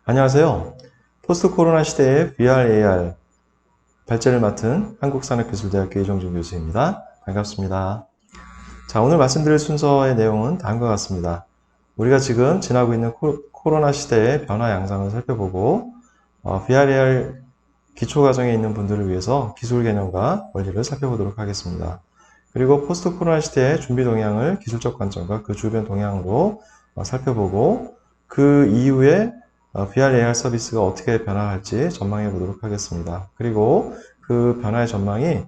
안녕하세요. 포스트 코로나 시대의 VR, AR 발제를 맡은 한국산업기술대학교 이정준 교수입니다. 반갑습니다. 자, 오늘 말씀드릴 순서의 내용은 다음과 같습니다. 우리가 지금 지나고 있는 코로나 시대의 변화 양상을 살펴보고 VR, AR 기초과정에 있는 분들을 위해서 기술 개념과 원리를 살펴보도록 하겠습니다. 그리고 포스트 코로나 시대의 준비 동향을 기술적 관점과 그 주변 동향으로 살펴보고 그 이후에 VR, AR 서비스가 어떻게 변화할지 전망해 보도록 하겠습니다. 그리고 그 변화의 전망이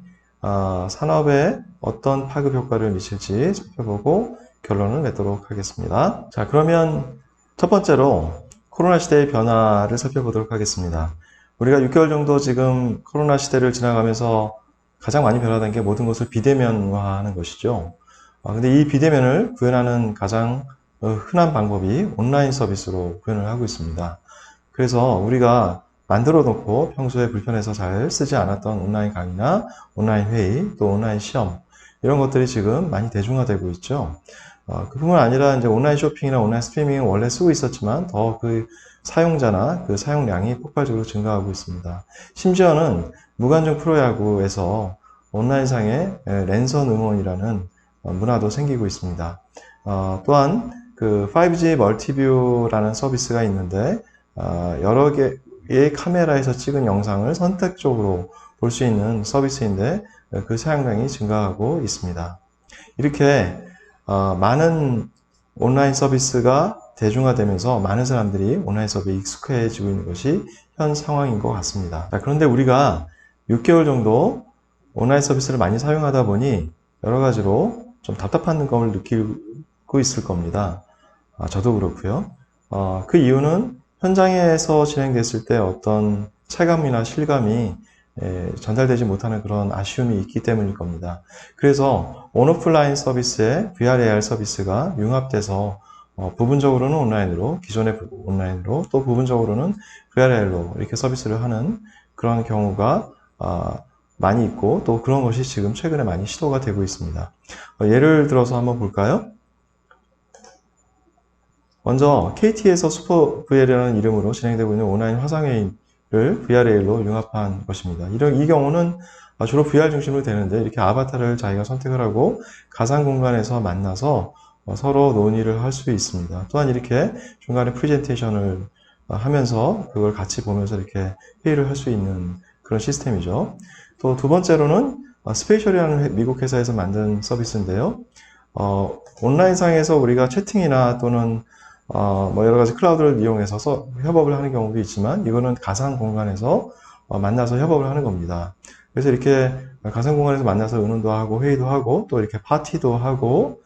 산업에 어떤 파급 효과를 미칠지 살펴보고 결론을 맺도록 하겠습니다. 자, 그러면 첫 번째로 코로나 시대의 변화를 살펴보도록 하겠습니다. 우리가 6개월 정도 지금 코로나 시대를 지나가면서 가장 많이 변화된 게 모든 것을 비대면화하는 것이죠. 근데 이 비대면을 구현하는 가장 흔한 방법이 온라인 서비스로 구현을 하고 있습니다. 그래서 우리가 만들어 놓고 평소에 불편해서 잘 쓰지 않았던 온라인 강의나 온라인 회의, 또 온라인 시험 이런 것들이 지금 많이 대중화되고 있죠. 그뿐만 아니라 이제 온라인 쇼핑이나 온라인 스트리밍은 원래 쓰고 있었지만 더 그 사용자나 그 사용량이 폭발적으로 증가하고 있습니다. 심지어는 무관중 프로야구에서 온라인상의 랜선 응원이라는 문화도 생기고 있습니다. 또한 그 5G 멀티뷰라는 서비스가 있는데 여러 개의 카메라에서 찍은 영상을 선택적으로 볼 수 있는 서비스인데 그 사용량이 증가하고 있습니다. 이렇게 많은 온라인 서비스가 대중화되면서 많은 사람들이 온라인 서비스에 익숙해지고 있는 것이 현 상황인 것 같습니다. 그런데 우리가 6개월 정도 온라인 서비스를 많이 사용하다 보니 여러 가지로 좀 답답한 감을 느끼고 있을 겁니다. 저도 그렇고요. 그 이유는 현장에서 진행됐을 때 어떤 체감이나 실감이 전달되지 못하는 그런 아쉬움이 있기 때문일 겁니다. 그래서 온오프라인 서비스에 VR, AR 서비스가 융합돼서 부분적으로는 온라인으로, 기존의 온라인으로, 또 부분적으로는 VR, AR로 이렇게 서비스를 하는 그런 경우가 많이 있고 또 그런 것이 지금 최근에 많이 시도가 되고 있습니다. 예를 들어서 한번 볼까요? 먼저 KT에서 슈퍼 VR이라는 이름으로 진행되고 있는 온라인 화상회의를 VR, AR로 융합한 것입니다. 이 경우는 주로 VR 중심으로 되는데 이렇게 아바타를 자기가 선택을 하고 가상 공간에서 만나서 서로 논의를 할 수 있습니다. 또한 이렇게 중간에 프레젠테이션을 하면서 그걸 같이 보면서 이렇게 회의를 할 수 있는 그런 시스템이죠. 또 두 번째로는 스페이셜이라는 미국 회사에서 만든 서비스인데요. 온라인상에서 우리가 채팅이나 또는 뭐 여러 가지 클라우드를 이용해서 협업을 하는 경우도 있지만 이거는 가상 공간에서 만나서 협업을 하는 겁니다. 그래서 이렇게 가상 공간에서 만나서 의논도 하고 회의도 하고 또 이렇게 파티도 하고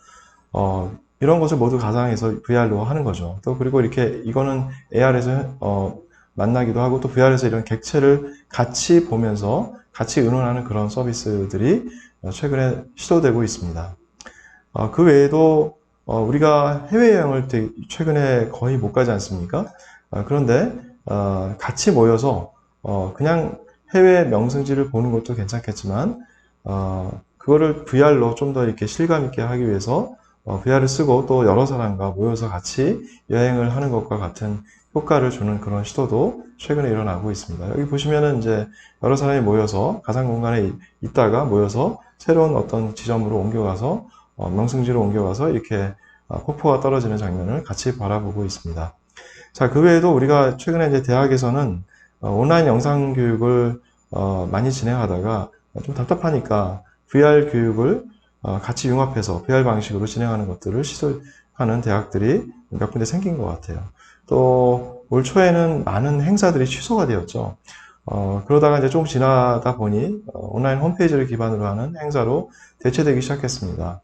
이런 것을 모두 가상에서 VR로 하는 거죠. 또 그리고 이렇게 이거는 AR에서 만나기도 하고 또 VR에서 이런 객체를 같이 보면서 같이 의논하는 그런 서비스들이 최근에 시도되고 있습니다. 그 외에도 우리가 해외여행을 최근에 거의 못 가지 않습니까? 그런데 같이 모여서 그냥 해외 명승지를 보는 것도 괜찮겠지만 그거를 VR로 좀 더 이렇게 실감 있게 하기 위해서 VR을 쓰고 또 여러 사람과 모여서 같이 여행을 하는 것과 같은 효과를 주는 그런 시도도 최근에 일어나고 있습니다. 여기 보시면은 이제 여러 사람이 모여서 가상 공간에 있다가 모여서 새로운 어떤 지점으로 옮겨가서 명승지로 옮겨가서 이렇게 폭포가 떨어지는 장면을 같이 바라보고 있습니다. 자, 그 외에도 우리가 최근에 이제 대학에서는 온라인 영상 교육을 많이 진행하다가 좀 답답하니까 VR 교육을 같이 융합해서 VR 방식으로 진행하는 것들을 시도하는 대학들이 몇 군데 생긴 것 같아요. 또 올 초에는 많은 행사들이 취소가 되었죠. 그러다가 이제 조금 지나다 보니 온라인 홈페이지를 기반으로 하는 행사로 대체되기 시작했습니다.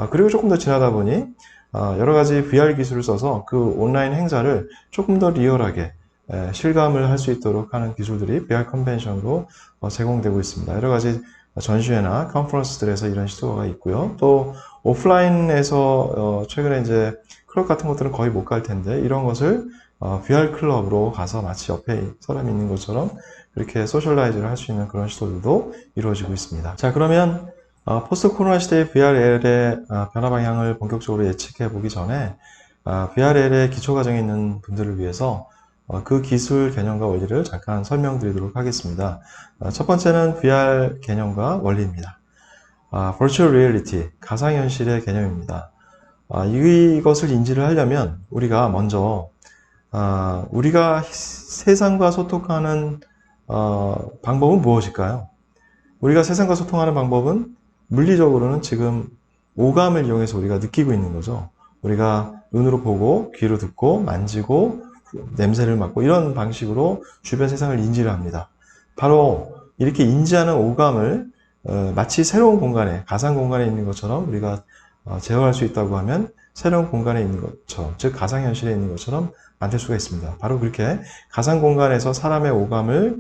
그리고 조금 더 지나다 보니 여러 가지 VR 기술을 써서 그 온라인 행사를 조금 더 리얼하게 실감을 할 수 있도록 하는 기술들이 VR 컨벤션으로 제공되고 있습니다. 여러 가지 전시회나 컨퍼런스들에서 이런 시도가 있고요. 또 오프라인에서 최근에 이제 클럽 같은 것들은 거의 못 갈 텐데 이런 것을 VR 클럽으로 가서 마치 옆에 사람이 있는 것처럼 이렇게 소셜라이즈를 할 수 있는 그런 시도들도 이루어지고 있습니다. 자, 그러면 포스트 코로나 시대의 VR, AR의 변화 방향을 본격적으로 예측해 보기 전에 VR, AR의 기초 과정에 있는 분들을 위해서 그 기술 개념과 원리를 잠깐 설명드리도록 하겠습니다. 첫 번째는 VR 개념과 원리입니다. Virtual Reality, 가상현실의 개념입니다. 이것을 인지를 하려면 우리가 먼저 우리가 세상과 소통하는 방법은 무엇일까요? 우리가 세상과 소통하는 방법은 물리적으로는 지금 오감을 이용해서 우리가 느끼고 있는 거죠. 우리가 눈으로 보고, 귀로 듣고, 만지고, 냄새를 맡고 이런 방식으로 주변 세상을 인지를 합니다. 바로 이렇게 인지하는 오감을 마치 새로운 공간에, 가상 공간에 있는 것처럼 우리가 제어할 수 있다고 하면 새로운 공간에 있는 것처럼, 즉 가상현실에 있는 것처럼 만들 수가 있습니다. 바로 그렇게 가상 공간에서 사람의 오감을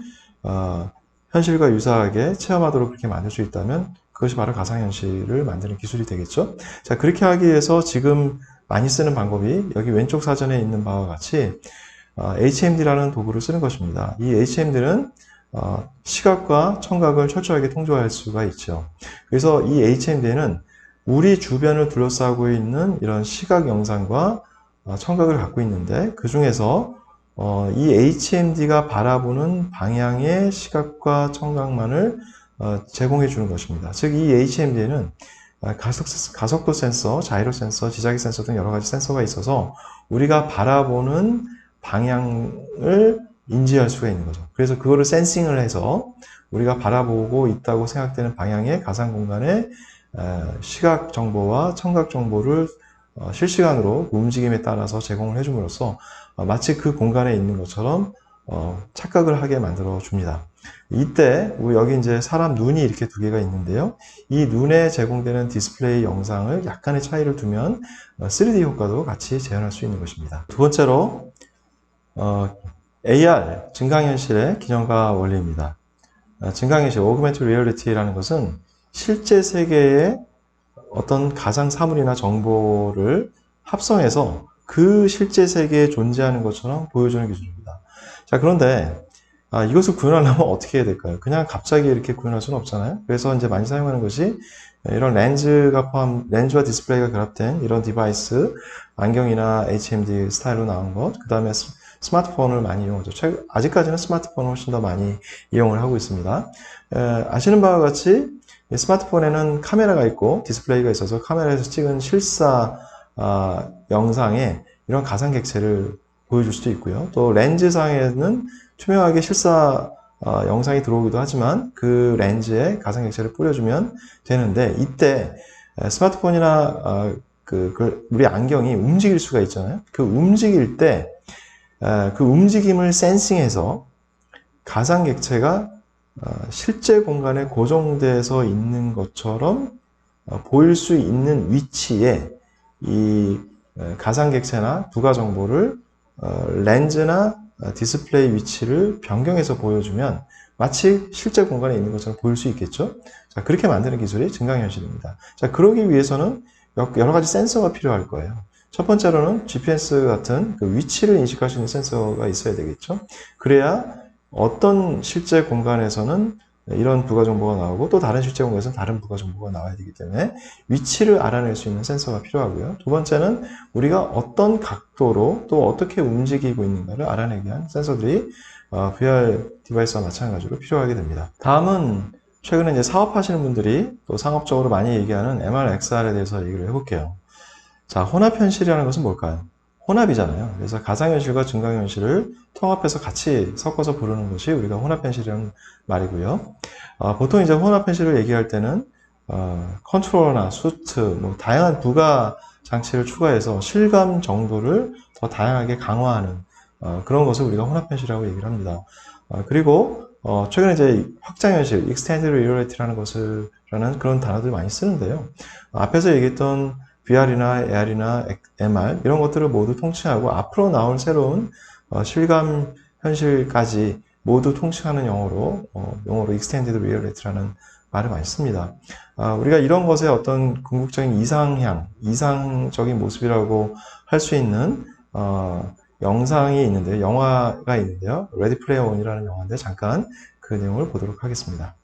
현실과 유사하게 체험하도록 그렇게 만들 수 있다면 그것이 바로 가상현실을 만드는 기술이 되겠죠. 자, 그렇게 하기 위해서 지금 많이 쓰는 방법이 여기 왼쪽 사전에 있는 바와 같이 HMD라는 도구를 쓰는 것입니다. 이 HMD는 시각과 청각을 철저하게 통조할 수가 있죠. 그래서 이 HMD는 우리 주변을 둘러싸고 있는 이런 시각 영상과 청각을 갖고 있는데 그 중에서 이 HMD가 바라보는 방향의 시각과 청각만을 제공해 주는 것입니다. 즉, 이 HMD는 가속도 센서, 자이로 센서, 지자기 센서 등 여러 가지 센서가 있어서 우리가 바라보는 방향을 인지할 수가 있는 거죠. 그래서 그거를 센싱을 해서 우리가 바라보고 있다고 생각되는 방향의 가상 공간에 시각 정보와 청각 정보를 실시간으로 움직임에 따라서 제공을 해줌으로써 마치 그 공간에 있는 것처럼 착각을 하게 만들어 줍니다. 이때 여기 이제 사람 눈이 이렇게 두 개가 있는데요. 이 눈에 제공되는 디스플레이 영상을 약간의 차이를 두면 3D 효과도 같이 재현할 수 있는 것입니다. 두 번째로 AR, 증강현실의 기능과 원리입니다. 증강현실, Augmented Reality라는 것은 실제 세계의 어떤 가상 사물이나 정보를 합성해서 그 실제 세계에 존재하는 것처럼 보여주는 기술입니다. 자, 그런데 이것을 구현하려면 어떻게 해야 될까요? 그냥 갑자기 이렇게 구현할 수는 없잖아요. 그래서 이제 많이 사용하는 것이 이런 렌즈와 디스플레이가 결합된 이런 디바이스, 안경이나 HMD 스타일로 나온 것, 그 다음에 스마트폰을 많이 이용하죠. 아직까지는 스마트폰을 훨씬 더 많이 이용을 하고 있습니다. 아시는 바와 같이 스마트폰에는 카메라가 있고 디스플레이가 있어서 카메라에서 찍은 실사 영상에 이런 가상 객체를 보여줄 수도 있고요. 또 렌즈상에는 투명하게 실사 영상이 들어오기도 하지만 그 렌즈에 가상 객체를 뿌려주면 되는데 이때 스마트폰이나 우리 안경이 움직일 수가 있잖아요. 그 움직일 때 그 움직임을 센싱해서 가상 객체가 실제 공간에 고정돼서 있는 것처럼 보일 수 있는 위치에 이 가상 객체나 부가 정보를 렌즈나 디스플레이 위치를 변경해서 보여주면 마치 실제 공간에 있는 것처럼 보일 수 있겠죠. 자, 그렇게 만드는 기술이 증강현실입니다. 자, 그러기 위해서는 여러 가지 센서가 필요할 거예요. 첫 번째로는 GPS 같은 그 위치를 인식할 수 있는 센서가 있어야 되겠죠. 그래야 어떤 실제 공간에서는 이런 부가 정보가 나오고 또 다른 실제 공간에서는 다른 부가 정보가 나와야 되기 때문에 위치를 알아낼 수 있는 센서가 필요하고요. 두 번째는 우리가 어떤 각도로 또 어떻게 움직이고 있는가를 알아내기 위한 센서들이 VR 디바이스와 마찬가지로 필요하게 됩니다. 다음은 최근에 이제 사업하시는 분들이 또 상업적으로 많이 얘기하는 MR, XR에 대해서 얘기를 해볼게요. 자, 혼합현실이라는 것은 뭘까요? 혼합이잖아요. 그래서 가상현실과 증강현실을 통합해서 같이 섞어서 부르는 것이 우리가 혼합현실이라는 말이고요. 보통 이제 혼합현실을 얘기할 때는 컨트롤러나 수트, 뭐 다양한 부가 장치를 추가해서 실감 정도를 더 다양하게 강화하는 그런 것을 우리가 혼합현실이라고 얘기를 합니다. 그리고 최근에 이제 확장현실, Extended Reality라는 것이라는 그런 단어들 많이 쓰는데요. 앞에서 얘기했던 VR이나 AR이나 MR 이런 것들을 모두 통칭하고 앞으로 나올 새로운 실감 현실까지 모두 통칭하는 용어로 Extended Reality라는 말을 많이 씁니다. 우리가 이런 것의 어떤 궁극적인 이상적인 모습이라고 할 수 있는 영상이 있는데요. 영화가 있는데요. Ready Player One이라는 영화인데 잠깐 그 내용을 보도록 하겠습니다.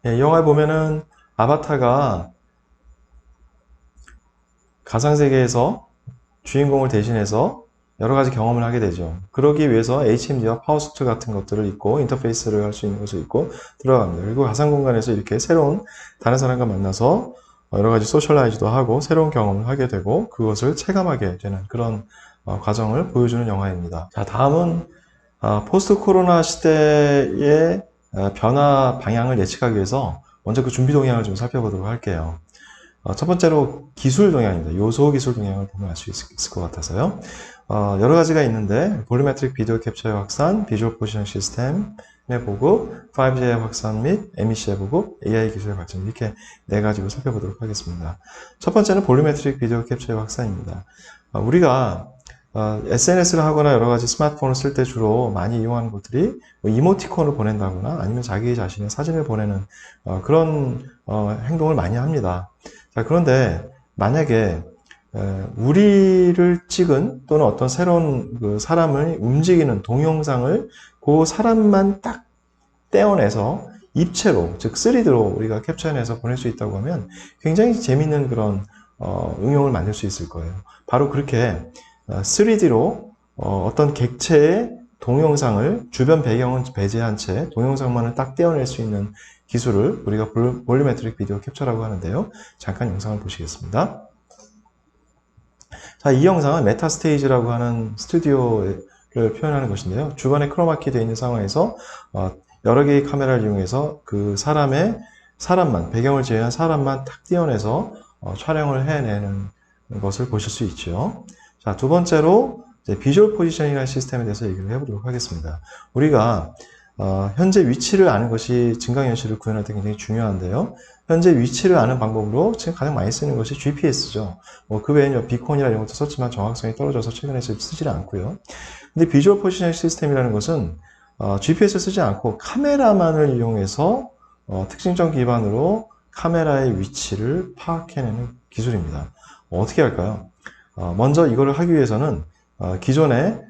예, 이 영화에 보면은 아바타가 가상세계에서 주인공을 대신해서 여러 가지 경험을 하게 되죠. 그러기 위해서 HMD와 파워수트 같은 것들을 입고 인터페이스를 할 수 있는 것을 입고 들어갑니다. 그리고 가상 공간에서 이렇게 새로운 다른 사람과 만나서 여러 가지 소셜라이즈도 하고 새로운 경험을 하게 되고 그것을 체감하게 되는 그런 과정을 보여주는 영화입니다. 자, 다음은 포스트 코로나 시대의 변화 방향을 예측하기 위해서 먼저 그 준비 동향을 좀 살펴보도록 할게요. 첫 번째로 기술 동향입니다. 요소 기술 동향을 보면 알 수 있을 것 같아서요. 여러 가지가 있는데 볼리메트릭 비디오 캡처의 확산, 비주얼 포지션 시스템의 보급, 5G의 확산 및 MEC의 보급, AI 기술의 발전 이렇게 네 가지로 살펴보도록 하겠습니다. 첫 번째는 볼리메트릭 비디오 캡처의 확산입니다. 우리가 SNS를 하거나 여러 가지 스마트폰을 쓸 때 주로 많이 이용하는 것들이 뭐 이모티콘을 보낸다거나 아니면 자기 자신의 사진을 보내는 그런 행동을 많이 합니다. 자, 그런데 만약에 우리를 찍은 또는 어떤 새로운 그 사람을 움직이는 동영상을 그 사람만 딱 떼어내서 입체로, 즉 3D로 우리가 캡처해내서 보낼 수 있다고 하면 굉장히 재밌는 그런 응용을 만들 수 있을 거예요. 바로 그렇게 3D로 어떤 객체의 동영상을 주변 배경은 배제한 채 동영상만을 딱 떼어낼 수 있는 기술을 우리가 볼리메트릭 비디오 캡처라고 하는데요. 잠깐 영상을 보시겠습니다. 자, 이 영상은 메타스테이지라고 하는 스튜디오를 표현하는 것인데요. 주변에 크로마키 되어 있는 상황에서 여러 개의 카메라를 이용해서 그 사람만, 배경을 제외한 사람만 탁 떼어내서 촬영을 해내는 것을 보실 수 있죠. 자, 두 번째로 비주얼 포지셔닝이라는 시스템에 대해서 얘기를 해보도록 하겠습니다. 우리가 현재 위치를 아는 것이 증강현실을 구현할 때 굉장히 중요한데요. 현재 위치를 아는 방법으로 지금 가장 많이 쓰는 것이 GPS죠. 그 외에는 비콘이나 이런 것도 썼지만 정확성이 떨어져서 최근에 쓰지 않고요. 근데 비주얼 포지셔닝 시스템이라는 것은 GPS를 쓰지 않고 카메라만을 이용해서 특징점 기반으로 카메라의 위치를 파악해내는 기술입니다. 어떻게 할까요? 먼저 이거를 하기 위해서는 기존에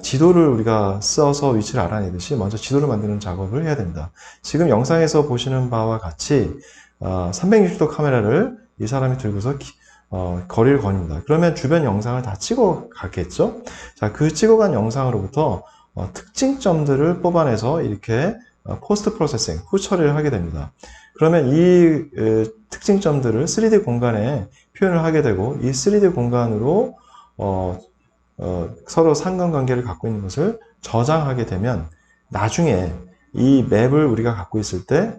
지도를 우리가 써서 위치를 알아내듯이 먼저 지도를 만드는 작업을 해야 됩니다. 지금 영상에서 보시는 바와 같이 360도 카메라를 이 사람이 들고서 거리를 거닙니다. 그러면 주변 영상을 다 찍어 갔겠죠? 자, 그 찍어간 영상으로부터 특징점들을 뽑아내서 이렇게 포스트 프로세싱, 후 처리를 하게 됩니다. 그러면 이 특징점들을 3D 공간에 표현을 하게 되고 이 3D 공간으로 서로 상관관계를 갖고 있는 것을 저장하게 되면 나중에 이 맵을 우리가 갖고 있을 때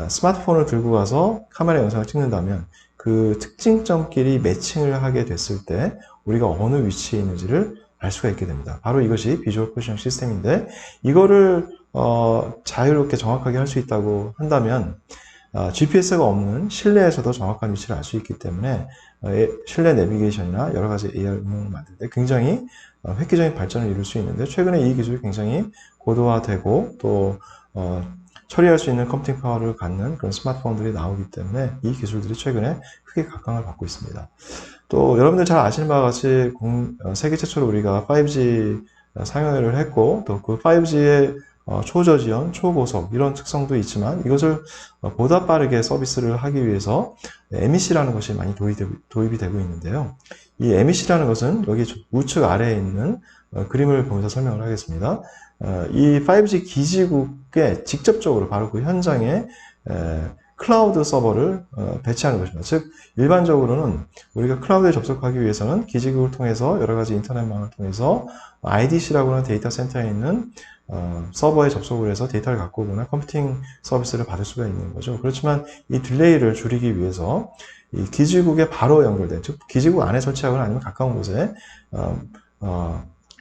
스마트폰을 들고 가서 카메라 영상을 찍는다면 그 특징점끼리 매칭을 하게 됐을 때 우리가 어느 위치에 있는지를 알 수가 있게 됩니다. 바로 이것이 비주얼 포지셔닝 시스템인데 이거를 자유롭게 정확하게 할 수 있다고 한다면 GPS가 없는 실내에서도 정확한 위치를 알 수 있기 때문에 실내 내비게이션이나 여러 가지 AR 응용을 만들 때 굉장히 획기적인 발전을 이룰 수 있는데 최근에 이 기술이 굉장히 고도화되고 또 처리할 수 있는 컴퓨팅 파워를 갖는 그런 스마트폰들이 나오기 때문에 이 기술들이 최근에 크게 각광을 받고 있습니다. 또 여러분들 잘 아시는 바와 같이 세계 최초로 우리가 5G 상용을 했고 또 그 5G의 초저지연, 초고속 이런 특성도 있지만 이것을 보다 빠르게 서비스를 하기 위해서 MEC라는 것이 많이 도입이 되고 있는데요. 이 MEC라는 것은 여기 우측 아래에 있는 그림을 보면서 설명을 하겠습니다. 이 5G 기지국에 직접적으로 바로 그 현장에 클라우드 서버를 배치하는 것입니다. 즉 일반적으로는 우리가 클라우드에 접속하기 위해서는 기지국을 통해서 여러 가지 인터넷망을 통해서 IDC라고 하는 데이터 센터에 있는 서버에 접속을 해서 데이터를 갖고 오거나 컴퓨팅 서비스를 받을 수가 있는 거죠. 그렇지만 이 딜레이를 줄이기 위해서 이 기지국에 바로 연결된, 즉 기지국 안에 설치하거나 아니면 가까운 곳에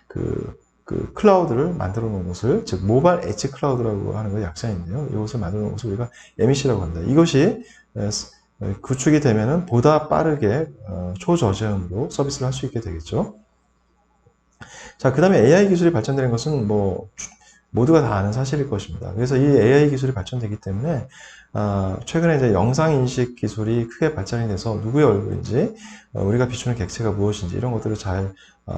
그 클라우드를 만들어 놓은 것을, 즉 모바일 엣지 클라우드라고 하는 것의 약자인데요. 이것을 만들어 놓은 것을 우리가 MEC라고 합니다. 이것이 구축이 되면은 보다 빠르게 초저지연으로 서비스를 할 수 있게 되겠죠. 자, 그 다음에 AI 기술이 발전되는 것은 모두가 다 아는 사실일 것입니다. 그래서 이 AI 기술이 발전되기 때문에 최근에 이제 영상 인식 기술이 크게 발전이 돼서 누구의 얼굴인지 우리가 비추는 객체가 무엇인지 이런 것들을 잘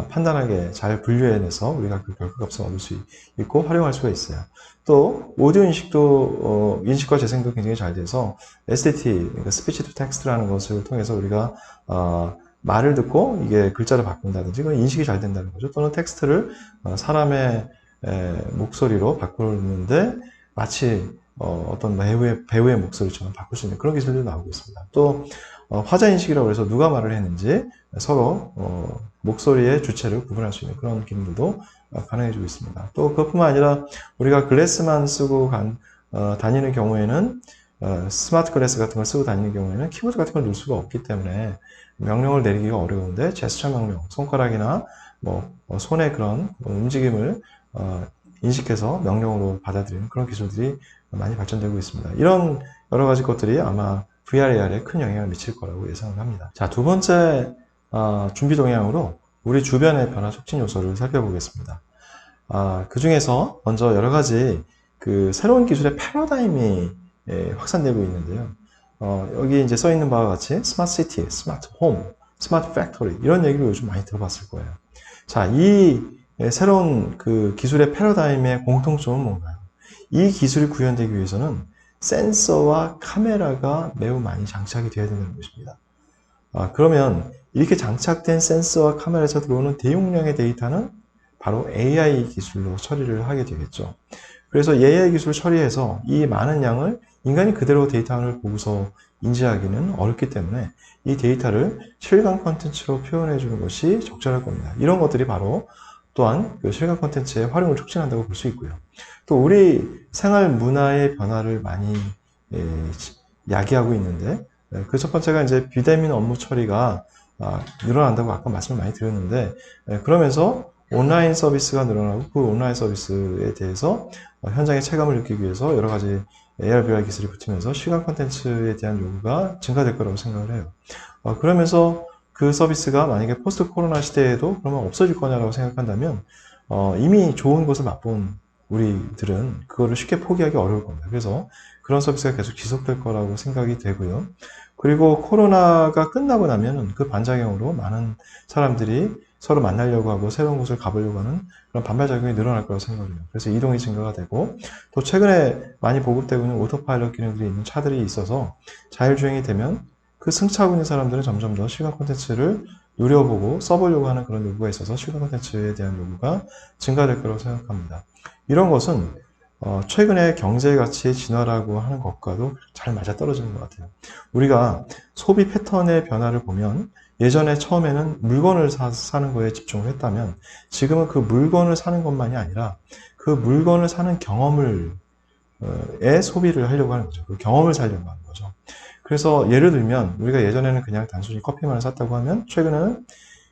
판단하게 잘 분류해내서 우리가 그 결과값을 얻을 수 있고 활용할 수가 있어요. 또 오디오 인식도 인식과 재생도 굉장히 잘 돼서 STT, 그러니까 Speech to Text라는 것을 통해서 우리가 말을 듣고 이게 글자를 바꾼다든지 그건 인식이 잘 된다는 거죠. 또는 텍스트를 사람의 목소리로 바꾸는데 마치 어떤 배우의 목소리처럼 바꿀 수 있는 그런 기술도 나오고 있습니다. 또 화자 인식이라고 해서 누가 말을 했는지 서로 목소리의 주체를 구분할 수 있는 그런 기능들도 가능해지고 있습니다. 또 그것뿐만 아니라 우리가 글래스만 쓰고 다니는 경우에는 스마트 글래스 같은 걸 쓰고 다니는 경우에는 키보드 같은 걸 누를 수가 없기 때문에 명령을 내리기가 어려운데 제스처 명령, 손가락이나 손의 그런 움직임을 인식해서 명령으로 받아들이는 그런 기술들이 많이 발전되고 있습니다. 이런 여러 가지 것들이 아마 VR, AR에 큰 영향을 미칠 거라고 예상을 합니다. 자, 두 번째 준비 동향으로 우리 주변의 변화 촉진 요소를 살펴보겠습니다. 그 중에서 먼저 여러 가지 그 새로운 기술의 패러다임이 확산되고 있는데요. 여기 이제 써 있는 바와 같이 스마트 시티, 스마트 홈, 스마트 팩토리 이런 얘기를 요즘 많이 들어봤을 거예요. 자, 이 새로운 그 기술의 패러다임의 공통점은 뭔가요? 이 기술이 구현되기 위해서는 센서와 카메라가 매우 많이 장착이 되어야 된다는 것입니다. 그러면 이렇게 장착된 센서와 카메라에서 들어오는 대용량의 데이터는 바로 AI 기술로 처리를 하게 되겠죠. 그래서 AI 기술을 처리해서 이 많은 양을 인간이 그대로 데이터를 보고서 인지하기는 어렵기 때문에 이 데이터를 실감 콘텐츠로 표현해 주는 것이 적절할 겁니다. 이런 것들이 바로 또한 그 실감 콘텐츠의 활용을 촉진한다고 볼 수 있고요. 또 우리 생활 문화의 변화를 많이 야기하고 있는데 그 첫 번째가 이제 비대면 업무 처리가 늘어난다고 아까 말씀을 많이 드렸는데 그러면서 온라인 서비스가 늘어나고 그 온라인 서비스에 대해서 현장의 체감을 느끼기 위해서 여러 가지 AR, VR 기술이 붙으면서 시각 콘텐츠에 대한 요구가 증가될 거라고 생각을 해요. 그러면서 그 서비스가 만약에 포스트 코로나 시대에도 그러면 없어질 거냐라고 생각한다면 이미 좋은 것을 맛본 우리들은 그거를 쉽게 포기하기 어려울 겁니다. 그래서 그런 서비스가 계속 지속될 거라고 생각이 되고요. 그리고 코로나가 끝나고 나면 그 반작용으로 많은 사람들이 서로 만나려고 하고 새로운 곳을 가보려고 하는 그런 반발작용이 늘어날 거라고 생각을 해요. 그래서 이동이 증가가 되고 또 최근에 많이 보급되고 있는 오토파일럿 기능들이 있는 차들이 있어서 자율주행이 되면 그 승차하고 있는 사람들은 점점 더 시각 콘텐츠를 누려보고 써보려고 하는 그런 요구가 있어서 시각 콘텐츠에 대한 요구가 증가될 거라고 생각합니다. 이런 것은 최근에 경제 가치의 진화라고 하는 것과도 잘 맞아떨어지는 것 같아요. 우리가 소비 패턴의 변화를 보면 예전에 처음에는 물건을 사는 거에 집중을 했다면 지금은 그 물건을 사는 것만이 아니라 그 물건을 사는 경험을 소비를 하려고 하는 거죠. 그 경험을 살려고 하는 거죠. 그래서 예를 들면 우리가 예전에는 그냥 단순히 커피만 샀다고 하면 최근에는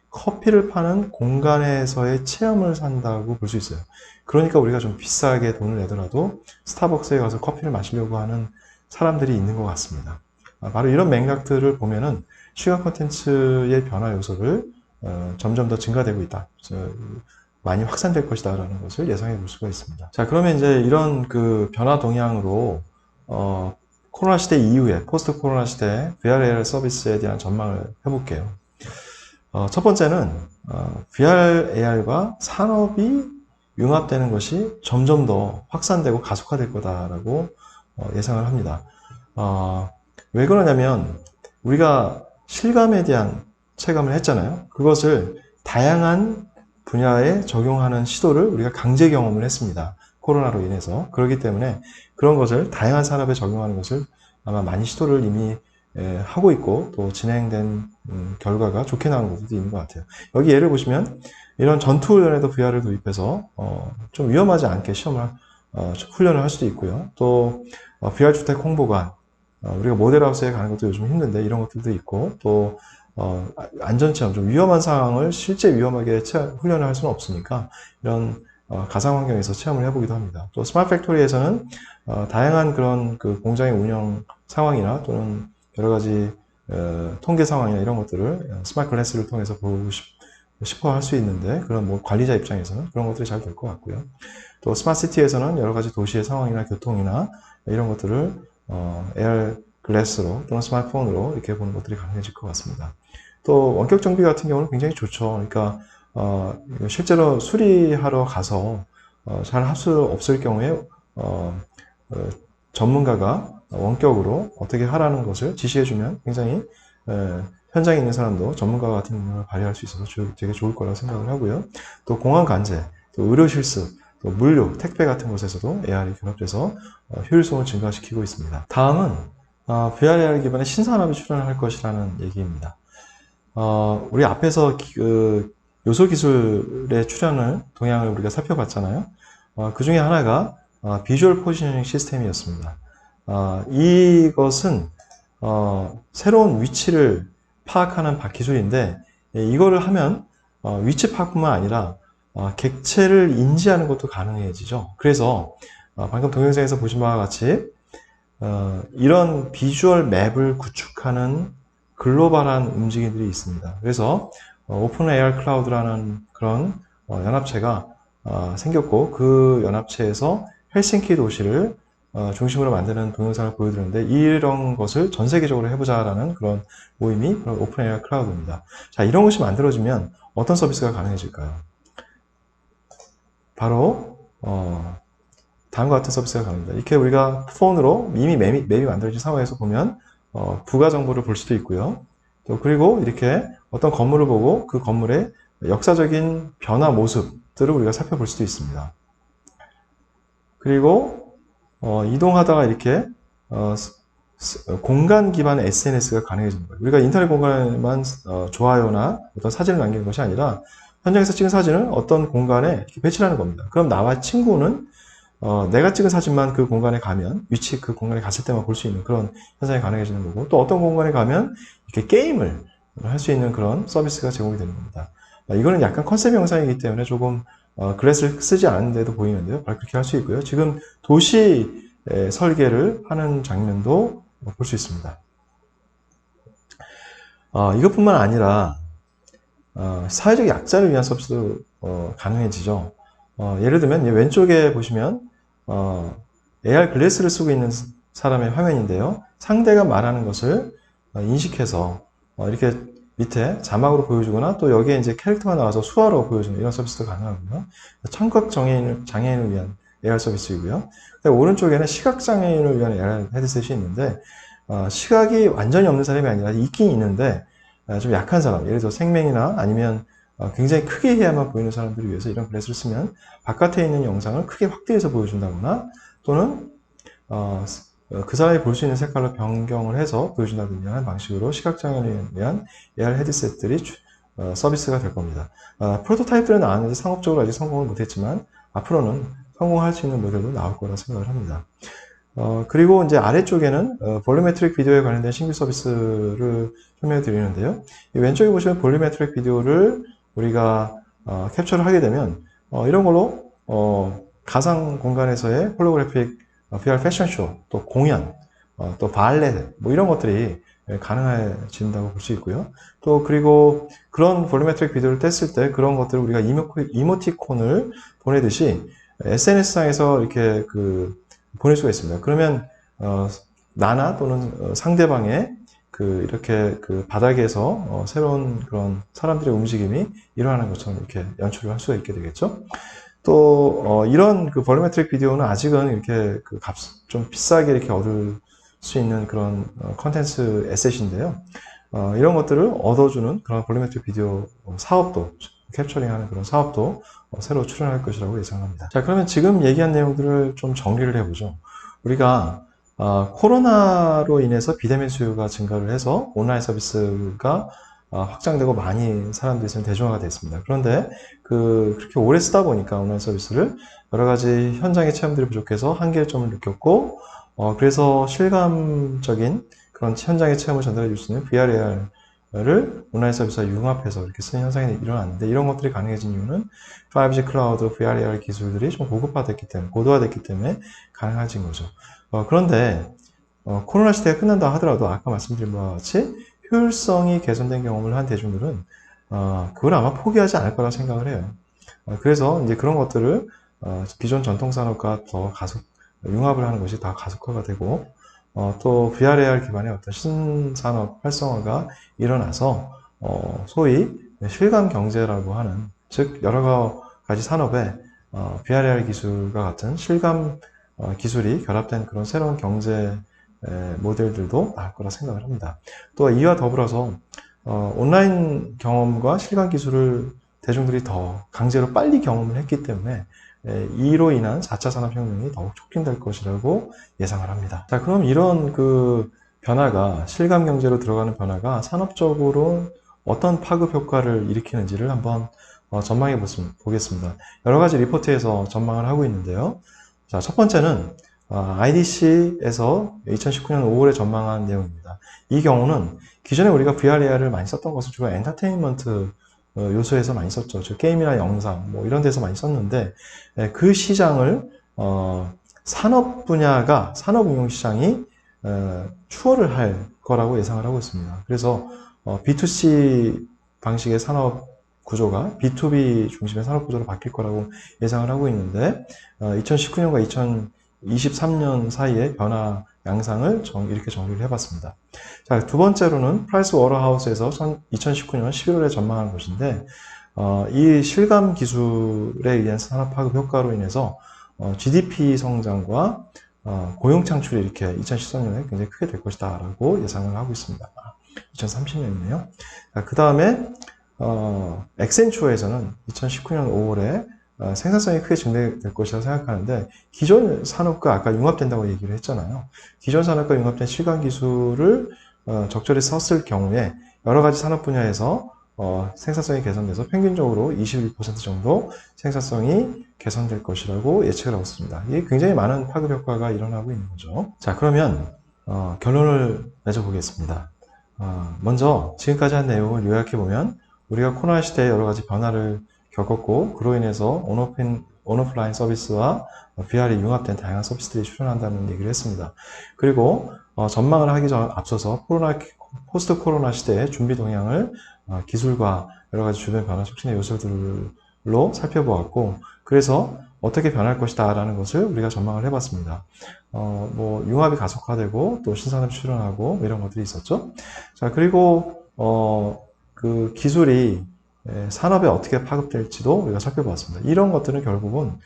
커피를 파는 공간에서의 체험을 산다고 볼 수 있어요. 그러니까 우리가 좀 비싸게 돈을 내더라도 스타벅스에 가서 커피를 마시려고 하는 사람들이 있는 것 같습니다. 바로 이런 맥락들을 보면은 시각 콘텐츠의 변화 요소를 점점 더 증가되고 있다. 많이 확산될 것이다 라는 것을 예상해 볼 수가 있습니다. 자, 그러면 이제 이런 그 변화 동향으로 코로나 시대 이후에 포스트 코로나 시대 VR, AR 서비스에 대한 전망을 해볼게요. 첫 번째는 VR, AR과 산업이 융합되는 것이 점점 더 확산되고 가속화될 거다라고 예상을 합니다. 왜 그러냐면 우리가 실감에 대한 체감을 했잖아요. 그것을 다양한 분야에 적용하는 시도를 우리가 강제 경험을 했습니다. 코로나로 인해서. 그렇기 때문에 그런 것을 다양한 산업에 적용하는 것을 아마 많이 시도를 이미 하고 있고 또 진행된 결과가 좋게 나온 것도 있는 것 같아요. 여기 예를 보시면 이런 전투훈련에도 VR을 도입해서 좀 위험하지 않게 훈련을 할 수도 있고요. 또 VR 주택 홍보관 우리가 모델하우스에 가는 것도 요즘 힘든데 이런 것들도 있고 또 안전체험, 좀 위험한 상황을 실제 위험하게 훈련을 할 수는 없으니까 이런 가상 환경에서 체험을 해보기도 합니다. 또 스마트 팩토리에서는 다양한 그런 그 공장의 운영 상황이나 또는 여러 가지 통계 상황이나 이런 것들을 스마트 글래스를 통해서 싶어 할 수 있는데, 그런 뭐 관리자 입장에서는 그런 것들이 잘 될 것 같고요. 또 스마트시티에서는 여러 가지 도시의 상황이나 교통이나 이런 것들을 AR 글래스로 또는 스마트폰으로 이렇게 보는 것들이 가능해질 것 같습니다. 또 원격 정비 같은 경우는 굉장히 좋죠. 그러니까 실제로 수리하러 가서 잘 할 수 없을 경우에 전문가가 원격으로 어떻게 하라는 것을 지시해주면 굉장히 현장에 있는 사람도 전문가 같은 능력을 발휘할 수 있어서 되게 좋을 거라고 생각을 하고요. 또 공항 관제, 또 의료 실습, 또 물류, 택배 같은 곳에서도 AR이 결합돼서 효율성을 증가시키고 있습니다. 다음은 VR, AR 기반의 신산업이 출현할 것이라는 얘기입니다. 우리 앞에서 요소 기술의 출현을 동향을 우리가 살펴봤잖아요. 그 중에 하나가 비주얼 포지셔닝 시스템이었습니다. 이것은 새로운 위치를 파악하는 기술인데, 이거를 하면 위치 파악뿐만 아니라 객체를 인지하는 것도 가능해지죠. 그래서 방금 동영상에서 보신 바와 같이 이런 비주얼 맵을 구축하는 글로벌한 움직임들이 있습니다. 그래서 오픈 AR 클라우드라는 그런 연합체가 생겼고, 그 연합체에서 헬싱키 도시를 중심으로 만드는 동영상을 보여드렸는데, 이런 것을 전 세계적으로 해보자라는 그런 모임이 오픈 AR 클라우드입니다. 자, 이런 것이 만들어지면 어떤 서비스가 가능해질까요? 바로 다음과 같은 서비스가 가능합니다. 이렇게 우리가 폰으로 이미 맵이 만들어진 상황에서 보면 부가 정보를 볼 수도 있고요. 또 그리고 이렇게 어떤 건물을 보고 그 건물의 역사적인 변화 모습들을 우리가 살펴볼 수도 있습니다. 그리고 이동하다가 이렇게 공간 기반의 SNS가 가능해지는 거예요. 우리가 인터넷 공간에만 좋아요나 어떤 사진을 남기는 것이 아니라 현장에서 찍은 사진을 어떤 공간에 이렇게 배치하는 겁니다. 그럼 나와 친구는 내가 찍은 사진만 그 공간에 가면, 그 공간에 갔을 때만 볼 수 있는 그런 현상이 가능해지는 거고, 또 어떤 공간에 가면 이렇게 게임을 할 수 있는 그런 서비스가 제공이 되는 겁니다. 이거는 약간 컨셉 영상이기 때문에 조금 글래스를 쓰지 않은데도 보이는데요. 바로 그렇게 할 수 있고요. 지금 도시 설계를 하는 장면도 볼 수 있습니다. 이것뿐만 아니라 사회적 약자를 위한 서비스도 가능해지죠. 예를 들면 왼쪽에 보시면 AR 글래스를 쓰고 있는 사람의 화면인데요. 상대가 말하는 것을 인식해서 이렇게 밑에 자막으로 보여주거나, 또 여기에 이제 캐릭터가 나와서 수화로 보여주는 이런 서비스도 가능하고요. 청각 장애인을 위한 AR 서비스이고요. 오른쪽에는 시각 장애인을 위한 AR 헤드셋이 있는데, 시각이 완전히 없는 사람이 아니라 있긴 있는데 좀 약한 사람, 예를 들어 생맹이나 아니면 굉장히 크게 해야만 보이는 사람들을 위해서 이런 글래스를 쓰면 바깥에 있는 영상을 크게 확대해서 보여준다거나, 또는 그 사람이 볼 수 있는 색깔로 변경을 해서 보여준다든지 하는 방식으로 시각장애인을 위한 AR 헤드셋들이 서비스가 될 겁니다. 프로토타입들은 나왔는데 상업적으로 아직 성공을 못했지만 앞으로는 성공할 수 있는 모델도 나올 거라 생각을 합니다. 그리고 이제 아래쪽에는 볼리메트릭 비디오에 관련된 신규 서비스를 설명해 드리는데요. 왼쪽에 보시면 볼리메트릭 비디오를 우리가 캡처를 하게 되면 이런 걸로 가상 공간에서의 홀로그래픽 VR 패션쇼, 또 공연, 또 발레, 뭐 이런 것들이 가능해진다고 볼 수 있고요. 또 그리고 그런 볼리메트릭 비디오를 뗐을 때 그런 것들을 우리가 이모티콘을 보내듯이 SNS상에서 이렇게 보낼 수가 있습니다. 그러면 나나 또는 상대방의 이렇게 바닥에서 새로운 그런 사람들의 움직임이 일어나는 것처럼 이렇게 연출을 할 수가 있게 되겠죠. 또 이런 볼리메트릭 비디오는 아직은 이렇게 좀 비싸게 이렇게 얻을 수 있는 그런 컨텐츠 에셋인데요. 이런 것들을 얻어주는 그런 볼리메트릭 비디오 사업도, 캡처링하는 그런 사업도 새로 출연할 것이라고 예상합니다. 자, 그러면 지금 얘기한 내용들을 좀 정리를 해보죠. 우리가 코로나로 인해서 비대면 수요가 증가를 해서 온라인 서비스가 확장되고 많이 사람들이 있으면 대중화가 됐습니다. 그런데 그렇게 오래 쓰다 보니까 온라인 서비스를 여러 가지 현장의 체험들이 부족해서 한계점을 느꼈고, 그래서 실감적인 그런 현장의 체험을 전달해 줄 수 있는 VR, AR을 온라인 서비스와 융합해서 이렇게 쓰는 현상이 일어났는데, 이런 것들이 가능해진 이유는 5G 클라우드, VR, AR 기술들이 좀 고도화됐기 때문에 가능해진 거죠. 그런데 코로나 시대가 끝난다 하더라도 아까 말씀드린 바와 같이 효율성이 개선된 경험을 한 대중들은 그걸 아마 포기하지 않을 거라 생각을 해요. 그래서 이제 그런 것들을 기존 전통 산업과 더 융합을 하는 것이 다 가속화가 되고, 또 VRAR 기반의 어떤 신산업 활성화가 일어나서 소위 실감 경제라고 하는, 즉 여러 가지 산업에 VRAR 기술과 같은 실감 기술이 결합된 그런 새로운 경제 모델들도 나올 거라 생각을 합니다. 또 이와 더불어서 온라인 경험과 실감 기술을 대중들이 더 강제로 빨리 경험을 했기 때문에 이로 인한 4차 산업혁명이 더욱 촉진될 것이라고 예상을 합니다. 자, 그럼 이런 그 변화가, 실감 경제로 들어가는 변화가 산업적으로 어떤 파급 효과를 일으키는지를 한번 전망해 보겠습니다. 여러 가지 리포트에서 전망을 하고 있는데요. 자, 첫 번째는 IDC에서 2019년 5월에 전망한 내용입니다. 이 경우는 기존에 우리가 VRAR을 많이 썼던 것은 주로 엔터테인먼트 요소에서 많이 썼죠. 즉 게임이나 영상 뭐 이런 데서 많이 썼는데, 그 시장을 산업 분야가, 산업 응용 시장이 추월을 할 거라고 예상을 하고 있습니다. 그래서 B2C 방식의 산업 구조가 B2B 중심의 산업 구조로 바뀔 거라고 예상을 하고 있는데, 2019년과 2023년 사이의 변화 양상을 이렇게 정리를 해봤습니다. 자, 두 번째로는 프라이스 워터하우스에서 2019년 11월에 전망한 것인데, 이 실감 기술에 의한 산업 파급 효과로 인해서 GDP 성장과 고용 창출이 이렇게 2013년에 굉장히 크게 될 것이다 라고 예상을 하고 있습니다. 2030년이네요. 그 다음에 엑센추어에서는 2019년 5월에 생산성이 크게 증대될 것이라고 생각하는데, 기존 산업과 아까 융합된다고 얘기를 했잖아요. 기존 산업과 융합된 실감 기술을 적절히 썼을 경우에 여러 가지 산업 분야에서 생산성이 개선돼서 평균적으로 21% 정도 생산성이 개선될 것이라고 예측을 하고 있습니다. 이게 굉장히 많은 파급 효과가 일어나고 있는 거죠. 자, 그러면 결론을 맺어보겠습니다. 먼저 지금까지 한 내용을 요약해 보면, 우리가 코로나 시대에 여러 가지 변화를 겪었고, 그로 인해서 온오프라인 서비스와 VR이 융합된 다양한 서비스들이 출현한다는 얘기를 했습니다. 그리고 전망을 하기 전 앞서서 포스트 코로나 시대의 준비 동향을 기술과 여러 가지 주변 변화 촉진의 요소들로 살펴보았고, 그래서 어떻게 변할 것이다 라는 것을 우리가 전망을 해봤습니다. 뭐 융합이 가속화되고 또 신산업이 출현하고 뭐 이런 것들이 있었죠. 자, 그리고 그 기술이 산업에 어떻게 파급될지도 우리가 살펴보았습니다. 이런 것들은 결국은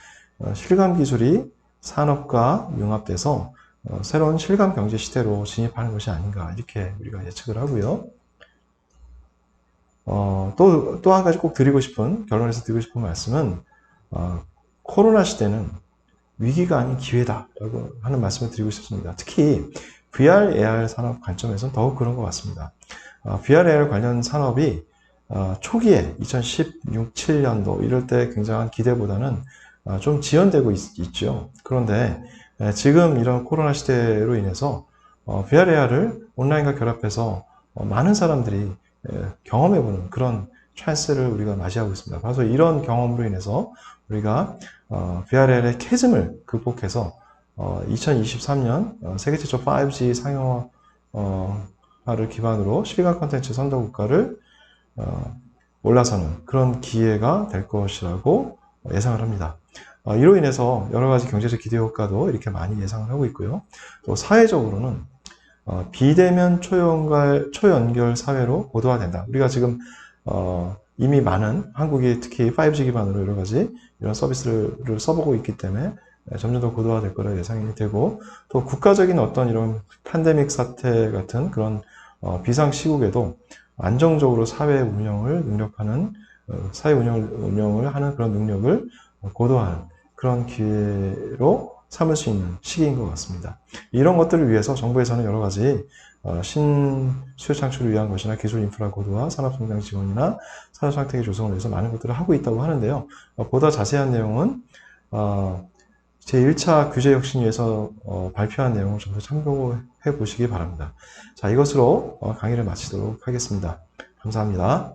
실감 기술이 산업과 융합돼서 새로운 실감 경제 시대로 진입하는 것이 아닌가, 이렇게 우리가 예측을 하고요. 또 한 가지 꼭 결론에서 드리고 싶은 말씀은, 코로나 시대는 위기가 아닌 기회다라고 하는 말씀을 드리고 싶습니다. 특히 VR, AR 산업 관점에서는 더욱 그런 것 같습니다. VR, AR 관련 산업이 초기에 2016, 7년도 이럴 때 굉장한 기대보다는 좀 지연되고 있죠. 그런데 지금 이런 코로나 시대로 인해서 VR, AR을 온라인과 결합해서 많은 사람들이 경험해보는 그런 찬스를 우리가 맞이하고 있습니다. 그래서 이런 경험으로 인해서 우리가 VR, AR의 캐즘을 극복해서 2023년 세계 최초 5G 상용화를 기반으로 실감 콘텐츠 선도 국가를 올라서는 그런 기회가 될 것이라고 예상을 합니다. 이로 인해서 여러 가지 경제적 기대 효과도 이렇게 많이 예상을 하고 있고요. 또 사회적으로는 비대면 초연결 사회로 고도화된다. 우리가 지금 이미 많은 한국이 특히 5G 기반으로 여러 가지 이런 서비스를 써보고 있기 때문에 점점 더 고도화될 거라 예상이 되고, 또 국가적인 어떤 이런 팬데믹 사태 같은 그런 비상 시국에도 안정적으로 사회 운영을 하는 그런 능력을 고도화하는 그런 기회로 삼을 수 있는 시기인 것 같습니다. 이런 것들을 위해서 정부에서는 여러 가지 신수요 창출을 위한 것이나 기술 인프라 고도화, 산업성장 지원이나 산업상태계 조성을 위해서 많은 것들을 하고 있다고 하는데요. 보다 자세한 내용은 제1차 규제혁신위에서 발표한 내용을 좀 더 참고해 보시기 바랍니다. 자, 이것으로 강의를 마치도록 하겠습니다. 감사합니다.